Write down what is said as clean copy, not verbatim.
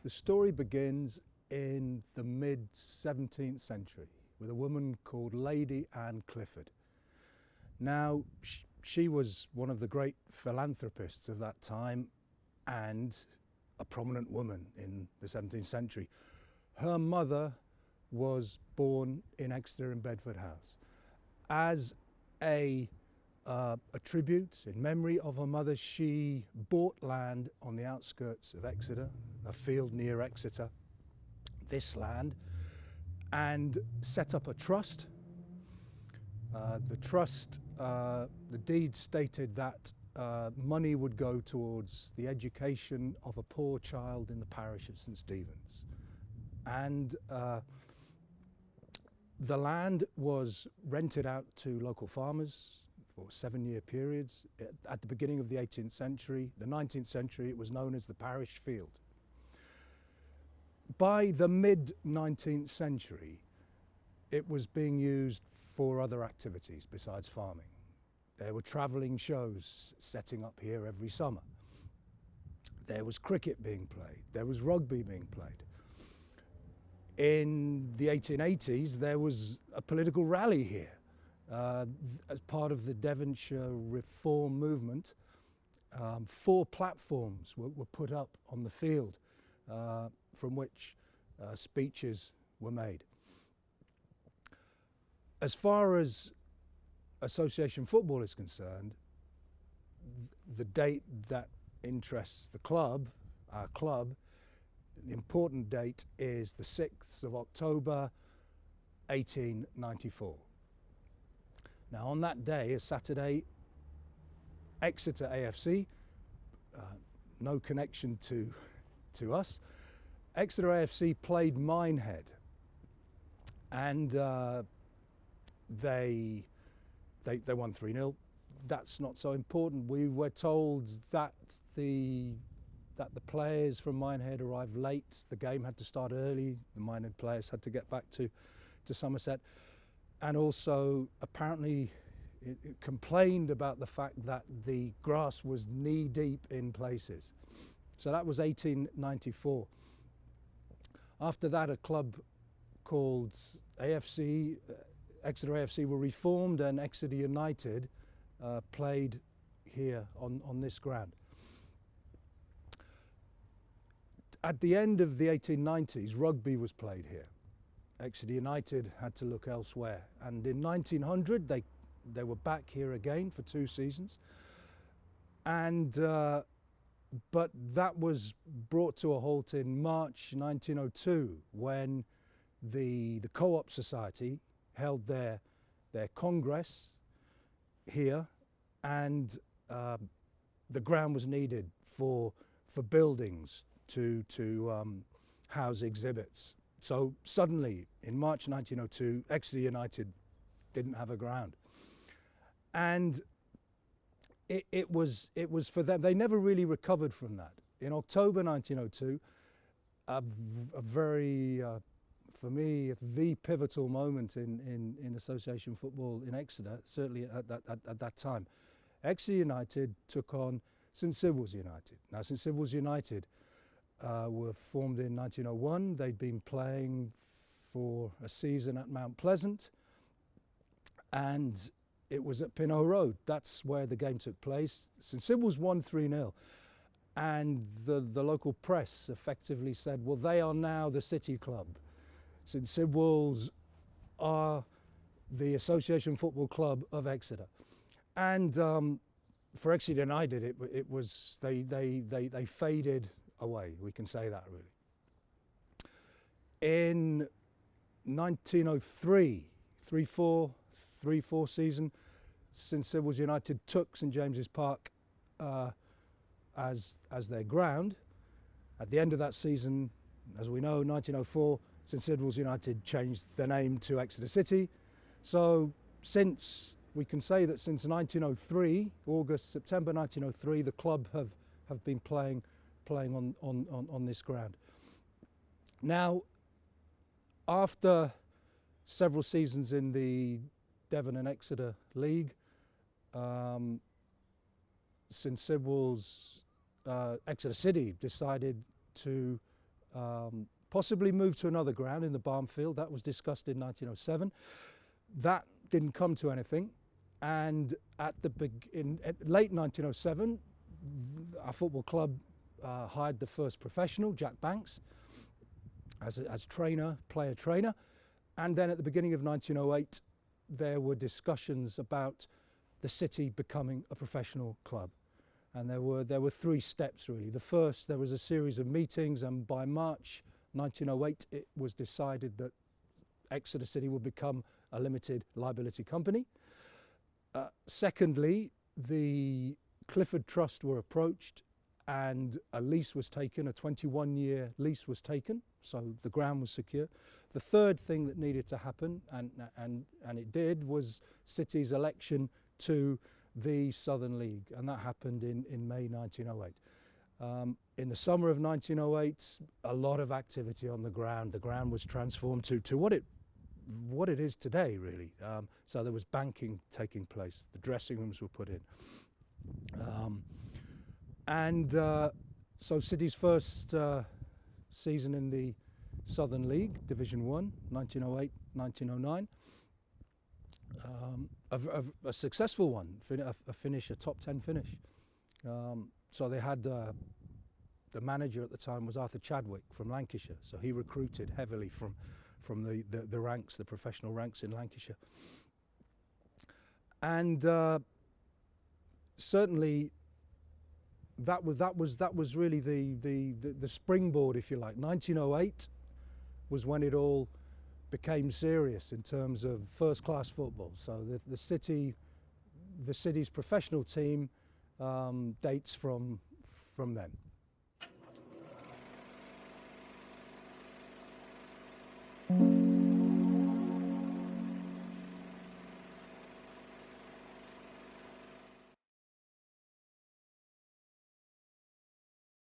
The story begins in the mid-17th century with a woman called Lady Anne Clifford. Now, she was one of the great philanthropists of that time and a prominent woman in the 17th century. Her mother was born in Exeter in Bedford House. As a tribute in memory of her mother, she bought land on the outskirts of Exeter, a field near Exeter, this land, and set up a trust. The trust, the deed stated that money would go towards the education of a poor child in the parish of St. Stephen's. And the land was rented out to local farmers for 7-year periods. At the beginning of the 18th century, the 19th century, it was known as the parish field. By the mid-19th century, it was being used for other activities besides farming. There were travelling shows setting up here every summer. There was cricket being played. There was rugby being played. In the 1880s, there was a political rally here. As part of the Devonshire reform movement, 4 platforms were put up on the field from which speeches were made. As far as association football is concerned, the date that interests the club, our club, the important date is the 6th of October 1894. Now on that day, a Saturday, Exeter AFC, no connection to us, Exeter AFC played Minehead, and they won 3-0. That's not so important. We were told that the players from Minehead arrived late. The game had to start early. The Minehead players had to get back to Somerset. And also, apparently, it complained about the fact that the grass was knee-deep in places. So that was 1894. After that, a club called AFC, Exeter AFC, were reformed, and Exeter United played here on this ground. At the end of the 1890s, rugby was played here. Exeter United had to look elsewhere, and in 1900 they were back here again for 2 seasons, and but that was brought to a halt in March 1902 when the Co-op Society held their congress here, and the ground was needed for buildings to house exhibits. So suddenly, in March 1902, Exeter United didn't have a ground, and it was for them. They never really recovered from that. In October 1902, a very for me, the pivotal moment in association football in Exeter, certainly at that time, Exeter United took on St. Sibbald's United. Now, St. Sibbald's United were formed in 1901. They'd been playing for a season at Mount Pleasant, and it was at Pinnow Road. That's where the game took place. St. Sibbald's won 3-0, and the local press effectively said, well, they are now the City Club. St. Sibbald's are the Association Football Club of Exeter. And for Exeter United, it was they faded away. We can say that really. In 1903, 3-4 season, St. Sibbald's United took St. James's Park as their ground. At the end of that season, as we know, 1904, St. Sibbald's United changed their name to Exeter City. So we can say that since 1903, September 1903, the club have been playing on this ground. Now, after several seasons in the Devon and Exeter League, St. Sibbald's Exeter City decided to possibly move to another ground in the Barnfield. That was discussed in 1907. That didn't come to anything. And at late 1907, our football club hired the first professional, Jack Banks, as trainer, player trainer. And then at the beginning of 1908, there were discussions about the city becoming a professional club. And there were three steps really. The first, there was a series of meetings, and by March 1908, it was decided that Exeter City would become a limited liability company. Secondly, the Clifford Trust were approached and a lease was taken, a 21-year lease was taken, so the ground was secure. The third thing that needed to happen, and it did, was City's election to the Southern League, and that happened in May 1908. In the summer of 1908, a lot of activity on the ground. The ground was transformed to what it is today, really. So there was banking taking place. The dressing rooms were put in. So City's first season in the Southern League, Division 1, 1908-1909, a successful one, a top 10 finish. So they had, the manager at the time was Arthur Chadwick from Lancashire, so he recruited heavily from the ranks, the professional ranks in Lancashire. And certainly that was really the springboard, if you like. 1908 was when it all became serious in terms of first-class football. So the city's professional team dates from then.